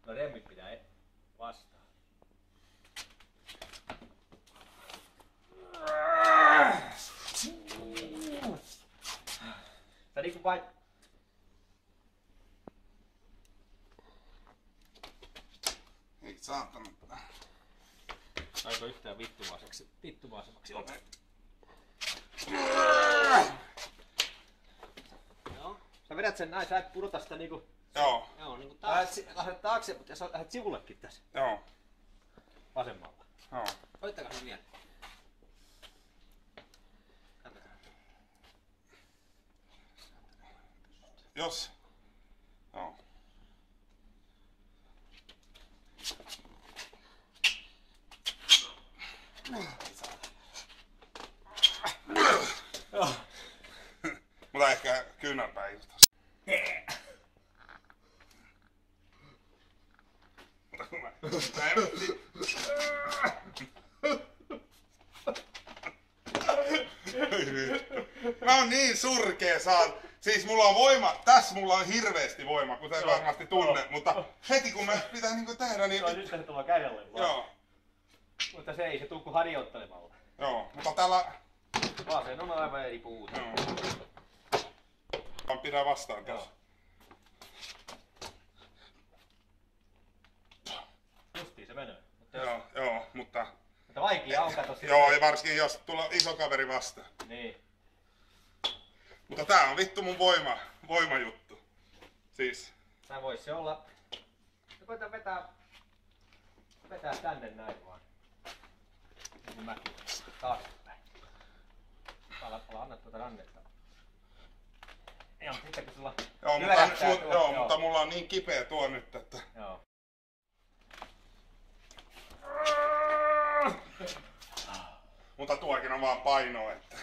No remmit pitää vastaan. Sä niinku vain... Ei saatana. Saiko yhtään vittuvaisemmaksi? Joo. Sä vedät sen näin, sä et pudota sitä niinku... Joo. Joo, niinku lähdet taakse, mutta sä lähdet sivullekin tässä. Joo. Vasemmalla. Joo. Koittakaa nyt vielä. Jos. Joo. Joo. Mutta ehkä kyynärpää irtos. Mä oon niin surkea siis mulla on voima, tässä mulla on hirveesti voima, kun sä varmasti tunne, mutta heti kun me pitää niinku tehdä niin... Nyt se tulee kädelle vaan. Joo. Mutta se ei se tuu kuin harjoittelemalla. Joo, mutta täällä... Vasen on aivan eri puuta. Joo. Pidä vastaan tässä. Justiin se menee. Mutta Joo, mutta... Mutta vaikea on kato sitä. Joo, ja varsinkin jos tulee iso kaveri vastaan. Niin. Mutta tää on vittu mun voimajuttu. Siis... Tää vois se olla... Koita vetää tänne näin vaan. Niin kuin mäkin. Taaksepäin. Anna tuota rannetta. Joo, sitten kun sulla... Mutta mulla on niin kipeä tuo nyt, että... Joo. Mutta tuokin on vaan paino, että...